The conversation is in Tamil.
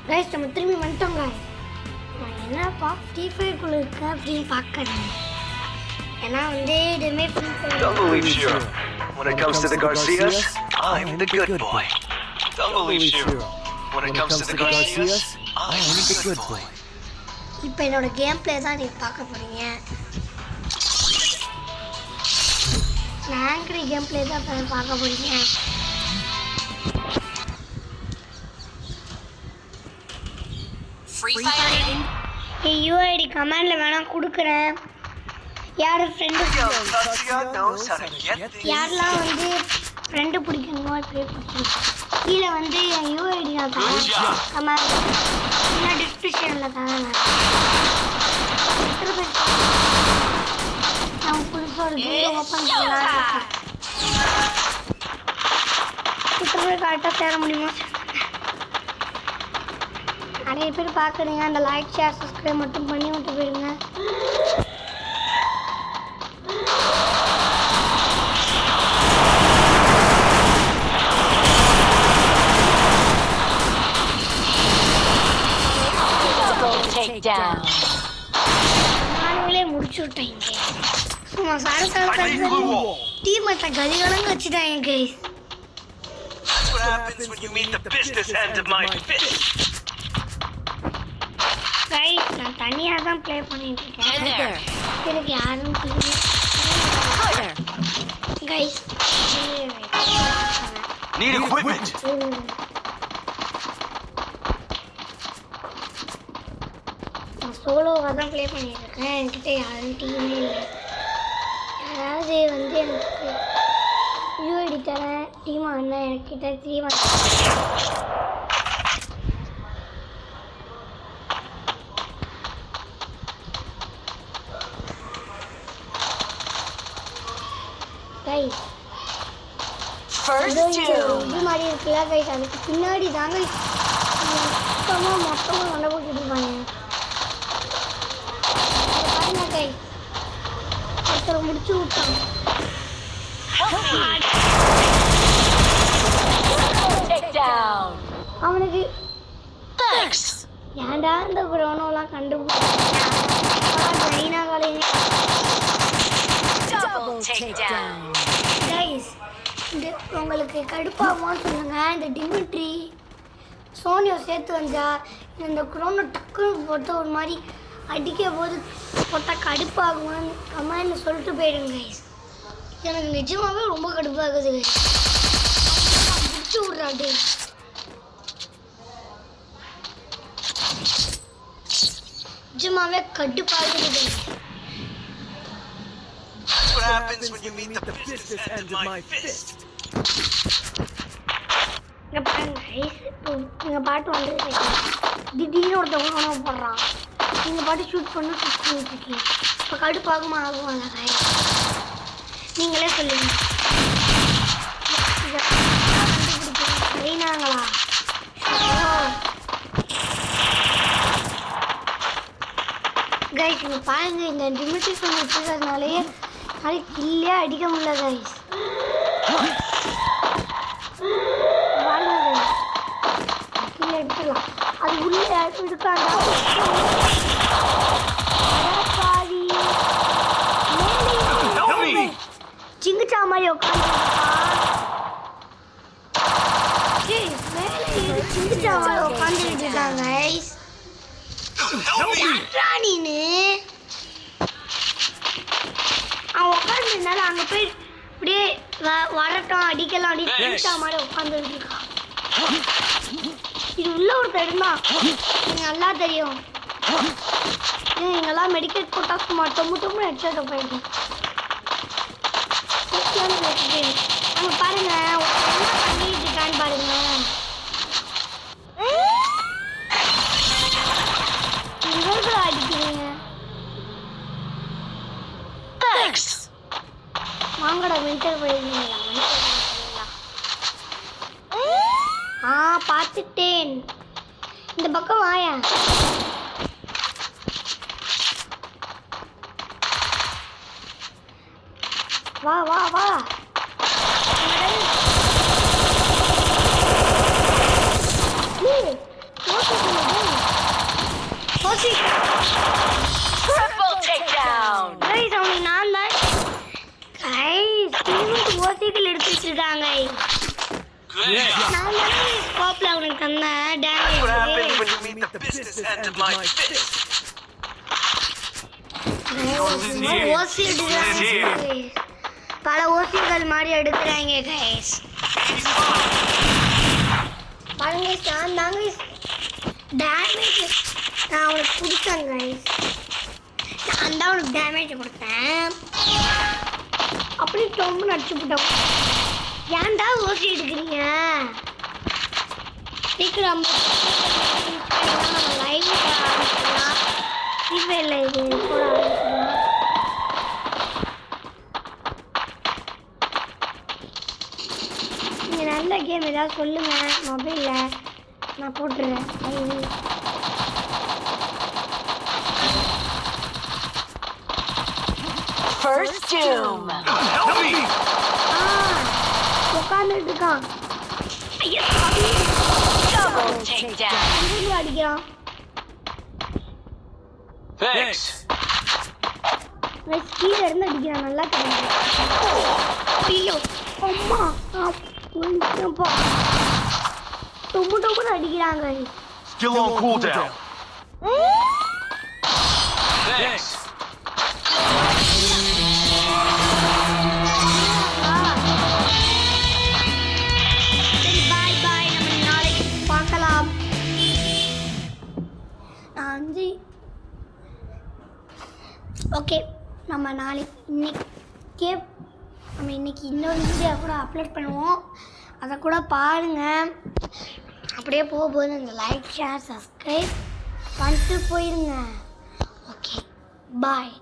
கைஸ் நம்ம திரும்பி வந்துட்டோங்க. நான் என்னப்பா ஃப்ரீ ஃபயர்க்குள்ளே இருக்கேன் அப்படின்னு பார்க்குறேன். ஏன்னா வந்து இதுவுமே free fire. Don't believe Shiro. When it comes to the Garcias, I'm the good boy. Don't believe Shiro. When it comes to the Garcias, I'm the good boy. இப்போ என்னோட கேம் பிளே தான் நீங்கள் பார்க்க போகிறீங்க. ஆங்கிரி கேம் பிளே தான் இப்போ பார்க்க போகிறீங்க. யூஐடி கமெண்டில் வேணால் கொடுக்குறேன். யார் ஃப்ரெண்டு யாரெல்லாம் வந்து ஃப்ரெண்டு பிடிக்கணுமோ இப்படியே பிடிச்சிருக்கோம். கீழே வந்து என் யூஐடி நான் தரேன். கமெண்ட் இல்லை டிஸ்கிரிப்ஷனில் தரேன். நான் புதுசாக ஒரு கேம் ஓப்பன் பண்ணலாம். இத்தனை பேர் கரெக்டாக சேர முடியுமா? நிறைய பேர் பார்க்குறீங்க. அந்த லைக் ஷேர் சப்ஸ்கிரைப் மட்டும் பண்ணி விட்டு போயிடுங்க. நானுங்களே முடிச்சு விட்டேங்க. சும்மா சார டீமத்தை கலிகலங்க வச்சுட்டாங்க guys. That's what happens when you meet the business end of my fist. Guys நான் தனியாக தான் ப்ளே பண்ணிட்டு இருக்கேன். எனக்கு யாரும் கைஸ் Need equipment. நான் சோலோவாக தான் ப்ளே பண்ணிட்டு இருக்கேன். என்கிட்ட யாரும் டீமே இல்லை. யாராவது வந்து எனக்கு யூஐடி தரேன் டீமா என்ன என்கிட்ட டீமா கைஸ் இது மாதிரி இருக்குல்ல கைஸ். அதுக்கு பின்னாடி தாங்க மொத்தமாக கொண்ட போட்டு இருப்பாங்க. பாருங்க கைஸ் ஒருத்தரை முடிச்சு விட்டாங்க. அவனுக்கு ஏன்டா இந்த குரோனோலாம் கண்டுபிடிச்சா காலேஜ். கைஸ் இந்த உங்களுக்கு கடுப்பாகுமான்னு சொல்லுங்க. இந்த டிமிட்ரி சோனியோ சேர்த்து வந்தா இந்த குரோனோ டக்குன்னு போட்டு ஒரு மாதிரி அடிக்க போது போட்டால் கடுப்பாகுமான்னு கமெண்ட்னு சொல்லிட்டு போயிடுங்க கைஸ். எனக்கு நிஜமாகவே ரொம்ப கடுப்பாகுது கைஸ். முடிச்சு விட்றாட்டு நிஜமாகவே கடுப்பாகுது guys. That's what happens when you meet the business end of my fist. இங்கே பாருங்க கைஸ். இப்போ நீங்கள் பாட்டு வந்து திடீர்னு ஒருத்தவங்க உணவு போடுறான். நீங்கள் பாட்டு ஷூட் பண்ணிட்டு இருக்கீங்க. இப்போ கடுப்பாகுமா ஆகுவாங்க கைஸ்? நீங்களே சொல்லுங்க. கண்டுபிடிக்கிறாங்களா? கைஸ் இங்கே பாருங்க. இந்த டிமிட்ரி ஃபோன் வச்சுக்கிறதுனாலே அது கில்லே அடிக்க முடியல கைஸ். பாருங்க கில்லே எடுத்துக்கலாம். அது உள்ளே இருக்காண்டா சிங்கிச்சா மாதிரி உட்காந்துருக்கா. சிங்கிச்சா மாதிரி உட்காந்துக்கிட்டு இருக்காங்க கைஸ். நீனு அவன் உட்காந்துருந்தால அங்கே போய் இப்படியே வரட்டும் அடிக்கலாம் அப்படின்னு சிங்கிச்சா மாதிரி உட்காந்துக்கிட்டு இருக்கான். இது உள்ள ஒருத்தர் இருந்தான் எனக்கு நல்லா தெரியும். எங்கெல்லாம் மெடிக்கேட் போட்டால் சும்மா டொம்முன்னு ஹெட்ஷாட் போயிடுது. அங்கே பாருங்க என்ன பண்ணிட்டு இருக்கான்னு பாருங்க. இவர்கள் அடிக்கிறீங்க வாங்கடா வின்டர் போயிருந்தீங்களா? பார்த்துட்டேன். இந்த பக்கம் வாயா. வா வா வா. ஓசி Triple takedown. கைஸ் அவனுக்கு நான் தான் கைஸ் டீமுக்கு ஓசிகள் எடுத்துட்டு இருக்காங்க நான் தான் ஸ்கோப்ல அவனுக்கு தந்தேன் What happens damage when you meet the business end of my fist? ஓசி எடுக்கிறாங்க பல ஓசிகள் மாதிரி எடுக்கிறாங்க கைஸ் பாருங்க நான் தாங்க டேமேஜ் நான் அவனுக்கு கொடுத்தேன் கைஸ் நான் தான் அவனுக்கு டேமேஜ் கொடுத்தேன் அப்படி டொம்பு அடிச்சு போட்டோம் ஏன்டா ஓசி எடுக்கிறீங்க சீக்கிரம் லைவ் ஆரம்பிக்கலாம் இல்லை இது போட ஆரம்பிக்கலாம் நீங்கள் நல்ல கேம் ஏதாவது சொல்லுங்கள் மொபைலில் நான் போட்டுறேன் First doom. Help me! உட்காந்துட்டு இருக்கான் ஐயா Double takedown. இருந்து அடிக்கிறான் Thanks. கீழே இருந்து அடிக்கிறான் நல்லா தெரியும் ஐயோ அம்மா கொஞ்சம்ப்பா டொம்பு டொம்புன்னு அடிக்கிறாங்க Still on cooldown. Thanks. சரி பாய் பாய் நம்ம நாளைக்கு பார்க்கலாம் நான் வந்து ஓகே நம்ம நாளைக்கு இன்னைக்கு இன்னொரு வீடியோ கூட அப்லோட் பண்ணுவோம் அதை கூட பாருங்கள் அப்படியே போகும்போது இந்த லைக் ஷேர் சப்ஸ்கிரைப் பண்ணிட்டு போயிருங்க ஓகே பாய்